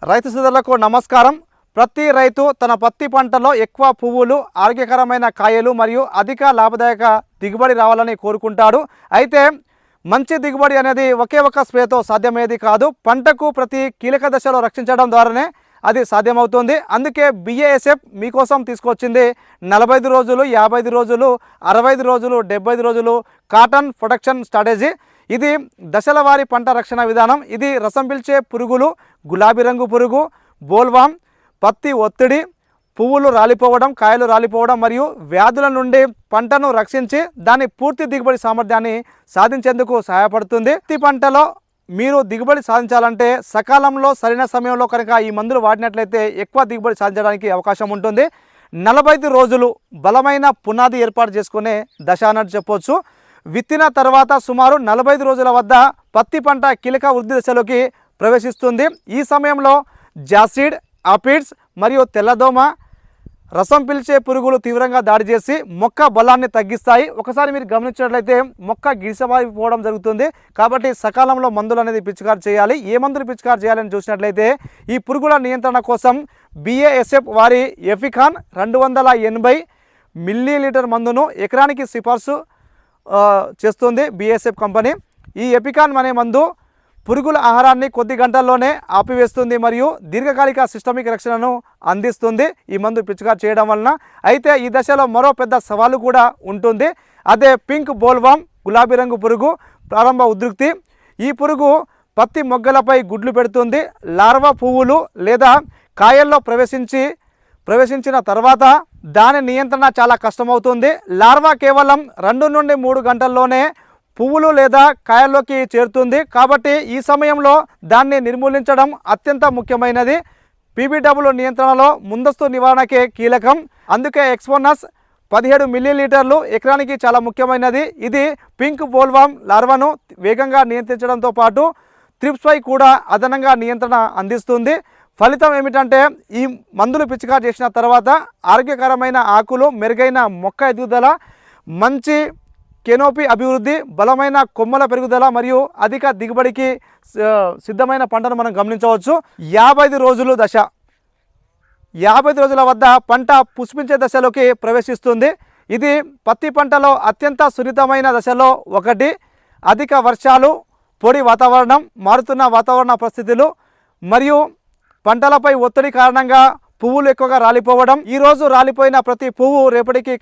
రైతు సోదరులకు నమస్కారం. ప్రతి రైతు తన పత్తి పంటలో ఎక్కువ పువ్వులు, ఆరోగ్యకరమైన కాయలు మరియు అధిక లాభదాయక దిగుబడి రావాలని కోరుకుంటాడు. అయితే మంచి దిగుబడి అనేది ఒకే ఒక స్ప్రేతో సాధ్యమయ్యేది కాదు. పంటకు ప్రతి కీలక దశలో రక్షించడం ద్వారానే అది సాధ్యమవుతుంది. అందుకే BASF మీకోసం తీసుకొచ్చింది 45 రోజులు, 55 రోజులు, 65 రోజులు, 75 రోజులు కాటన్ ప్రొటెక్షన్ స్ట్రాటజీ. ఇది దశల వారి పంట రక్షణ విధానం. ఇది రసం పీల్చే పురుగులు, గులాబీ రంగు పురుగు, బోల్వామ్, పత్తి ఒత్తిడి, పువ్వులు రాలిపోవడం, కాయలు రాలిపోవడం మరియు వ్యాధుల నుండి పంటను రక్షించి దాని పూర్తి దిగుబడి సామర్థ్యాన్ని సాధించేందుకు సహాయపడుతుంది. పత్తి పంటలో మీరు దిగుబడి సాధించాలంటే సకాలంలో సరైన సమయంలో కనుక ఈ మందులు వాడినట్లయితే ఎక్కువ దిగుబడి సాధించడానికి అవకాశం ఉంటుంది. 45 రోజులు బలమైన పునాది ఏర్పాటు చేసుకునే దశ అన్నట్టు చెప్పొచ్చు. విత్తిన తర్వాత సుమారు 45 రోజుల వద్ద పత్తి పంట కీలక వృద్ధి దశలోకి ప్రవేశిస్తుంది. ఈ సమయంలో జాసిడ్, ఆపిడ్స్ మరియు తెల్లదోమ, రసం పీల్చే పురుగులు తీవ్రంగా దాడి చేసి మొక్క బలాన్ని తగ్గిస్తాయి. ఒకసారి మీరు గమనించినట్లయితే మొక్క గిరిసబారిపోవడం జరుగుతుంది. కాబట్టి సకాలంలో మందులు అనేది పిచికారి చేయాలి. ఏ మందులు పిచికారి చేయాలని చూసినట్లయితే ఈ పురుగుల నియంత్రణ కోసం BASF వారి ఎఫికాన్ 280 మిల్లీలీటర్ మందును ఎకరానికి సిఫార్సు చేస్తుంది BASF కంపెనీ. ఈ ఎపికాన్ అనే మందు పురుగుల ఆహారాన్ని కొద్ది గంటల్లోనే ఆపివేస్తుంది మరియు దీర్ఘకాలిక సిస్టమిక్ రక్షణను అందిస్తుంది ఈ మందు పిచికారి చేయడం వలన. అయితే ఈ దశలో మరో పెద్ద సవాలు కూడా ఉంటుంది. అదే పింక్ బోల్వామ్, గులాబీ రంగు పురుగు ప్రారంభ ఉధృతి. ఈ పురుగు పత్తి మొగ్గలపై గుడ్లు పెడుతుంది. లార్వా పువ్వులు లేదా కాయల్లో ప్రవేశించిన తర్వాత దాని నియంత్రణ చాలా కష్టమవుతుంది. లార్వా కేవలం 2 నుండి 3 గంటల్లోనే పువ్వులు లేదా కాయల్లోకి చేరుతుంది. కాబట్టి ఈ సమయంలో దాన్ని నిర్మూలించడం అత్యంత ముఖ్యమైనది. PBW నియంత్రణలో ముందస్తు నివారణకే కీలకం. అందుకే ఎక్స్పోనస్ 17 మిల్లీలీటర్లు ఎకరానికి చాలా ముఖ్యమైనది. ఇది పింక్ బోల్వామ్ లార్వాను వేగంగా నియంత్రించడంతో పాటు త్రిప్స్పై కూడా అదనంగా నియంత్రణ అందిస్తుంది. ఫలితం ఏమిటంటే ఈ మందులు పిచికారి చేసిన తర్వాత ఆరోగ్యకరమైన ఆకులు, మెరుగైన మొక్క ఎదుగుదల, మంచి కెనోపీ అభివృద్ధి, బలమైన కొమ్మల పెరుగుదల మరియు అధిక దిగుబడికి సిద్ధమైన పంటను మనం గమనించవచ్చు. 55 రోజులు దశ. 55 రోజుల వద్ద పంట పుష్పించే దశలోకి ప్రవేశిస్తుంది. ఇది పత్తి పంటలో అత్యంత సున్నితమైన దశలో ఒకటి. అధిక వర్షాలు, పొడి వాతావరణం, మారుతున్న వాతావరణ పరిస్థితులు మరియు పంటలపై ఒత్తిడి కారణంగా పువ్వులు ఎక్కువగా రాలిపోవడం. ఈరోజు రాలిపోయిన ప్రతి పువ్వు రేపటికి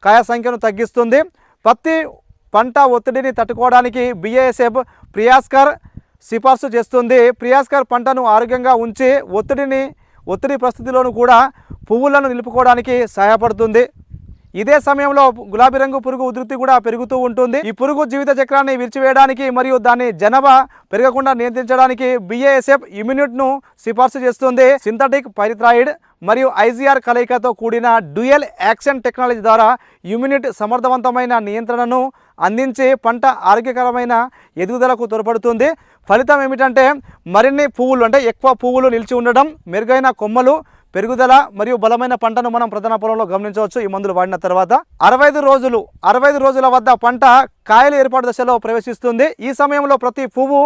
కాయ సంఖ్యను తగ్గిస్తుంది. పత్తి పంట ఒత్తిడిని తట్టుకోవడానికి BASF ప్రియాస్కర్ సిఫార్సు చేస్తుంది. ప్రియాస్కర్ పంటను ఆరోగ్యంగా ఉంచి ఒత్తిడి పరిస్థితిలోనూ కూడా పువ్వులను నిలుపుకోవడానికి సహాయపడుతుంది. ఇదే సమయంలో గులాబీ రంగు పురుగు ఉధృతి కూడా పెరుగుతూ ఉంటుంది. ఈ పురుగు జీవిత చక్రాన్ని విరిచివేయడానికి మరియు దాని జనాభా పెరగకుండా నియంత్రించడానికి BASF ఇమ్యూనిట్ను సిఫార్సు చేస్తుంది. సింథటిక్ పైరిథ్రాయిడ్ మరియు IGR కలయికతో కూడిన డ్యూయల్ యాక్షన్ టెక్నాలజీ ద్వారా ఇమ్యూనిట్ సమర్థవంతమైన నియంత్రణను అందించి పంట ఆరోగ్యకరమైన ఎదుగుదలకు తోడ్పడుతుంది. ఫలితం ఏమిటంటే మరిన్ని పువ్వులు, అంటే ఎక్కువ పువ్వులు నిలిచి ఉండడం, మెరుగైన కొమ్మలు పెరుగుదల మరియు బలమైన పంటను మనం ప్రధాన పొలంలో గమనించవచ్చు ఈ మందులు వాడిన తర్వాత. 65 రోజుల వద్ద పంట కాయలు ఏర్పాటు దశలో ప్రవేశిస్తుంది. ఈ సమయంలో ప్రతి పువ్వు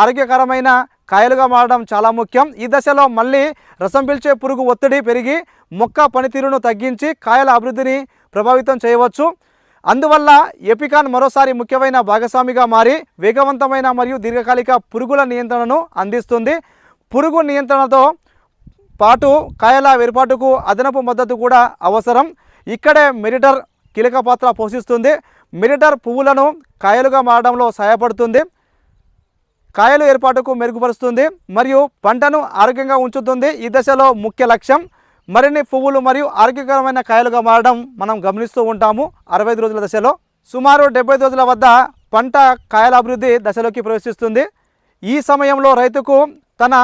ఆరోగ్యకరమైన కాయలుగా మారడం చాలా ముఖ్యం. ఈ దశలో మళ్ళీ రసం పీల్చే పురుగు ఒత్తిడి పెరిగి మొక్క పనితీరును తగ్గించి కాయల అభివృద్ధిని ప్రభావితం చేయవచ్చు. అందువల్ల ఎపికాన్ మరోసారి ముఖ్యమైన భాగస్వామిగా మారి వేగవంతమైన మరియు దీర్ఘకాలిక పురుగుల నియంత్రణను అందిస్తుంది. పురుగు నియంత్రణతో పాటు కాయల ఏర్పాటుకు అదనపు మద్దతు కూడా అవసరం. ఇక్కడే మెరిటర్ కీలక పాత్ర పోషిస్తుంది. మెరిటర్ పువ్వులను కాయలుగా మారడంలో సహాయపడుతుంది, కాయలు ఏర్పాటుకు మెరుగుపరుస్తుంది మరియు పంటను ఆరోగ్యంగా ఉంచుతుంది. ఈ దశలో ముఖ్య లక్ష్యం మరిన్ని పువ్వులు మరియు ఆరోగ్యకరమైన కాయలుగా మారడం మనం గమనిస్తూ ఉంటాము. 65 రోజుల దశలో సుమారు 75 రోజుల వద్ద పంట కాయల అభివృద్ధి దశలోకి ప్రవేశిస్తుంది. ఈ సమయంలో రైతుకు తన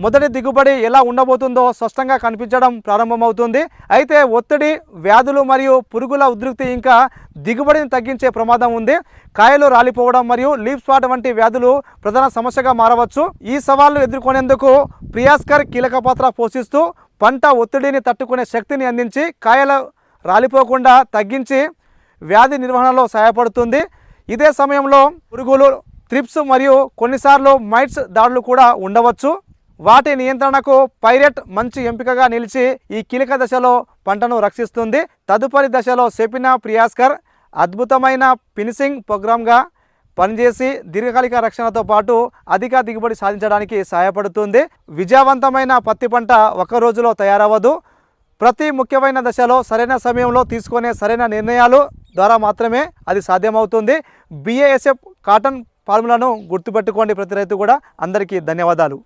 మొదటి దిగుబడి ఎలా ఉండబోతుందో స్పష్టంగా కనిపించడం ప్రారంభమవుతుంది. అయితే ఒత్తిడి, వ్యాధులు మరియు పురుగుల ఉధృతి ఇంకా దిగుబడిని తగ్గించే ప్రమాదం ఉంది. కాయలు రాలిపోవడం మరియు లీఫ్ స్పాట్ వంటి వ్యాధులు ప్రధాన సమస్యగా మారవచ్చు. ఈ సవాళ్లు ఎదుర్కొనేందుకు ప్రియాస్కర్ కీలక పాత్ర పోషిస్తూ పంట ఒత్తిడిని తట్టుకునే శక్తిని అందించి కాయలు రాలిపోకుండా తగ్గించి వ్యాధి నిర్వహణలో సహాయపడుతుంది. ఇదే సమయంలో పురుగులు, త్రిప్స్ మరియు కొన్నిసార్లు మైట్స్ దాడులు కూడా వాటి నియంత్రణకు పైరెట్ మంచి ఎంపికగా నిలిచి ఈ కీలక దశలో పంటను రక్షిస్తుంది. తదుపరి దశలో సెపినా ప్రియాస్కర్ అద్భుతమైన ఫినిషింగ్ ప్రోగ్రామ్గా పనిచేసి దీర్ఘకాలిక రక్షణతో పాటు అధిక దిగుబడి సాధించడానికి సహాయపడుతుంది. విజయవంతమైన పత్తి పంట ఒక రోజులో తయారవ్వదు. ప్రతి ముఖ్యమైన దశలో సరైన సమయంలో తీసుకునే సరైన నిర్ణయాలు ద్వారా మాత్రమే అది సాధ్యమవుతుంది. BASF కాటన్ ఫార్ములాను గుర్తుపెట్టుకోండి ప్రతి రైతు కూడా. అందరికీ ధన్యవాదాలు.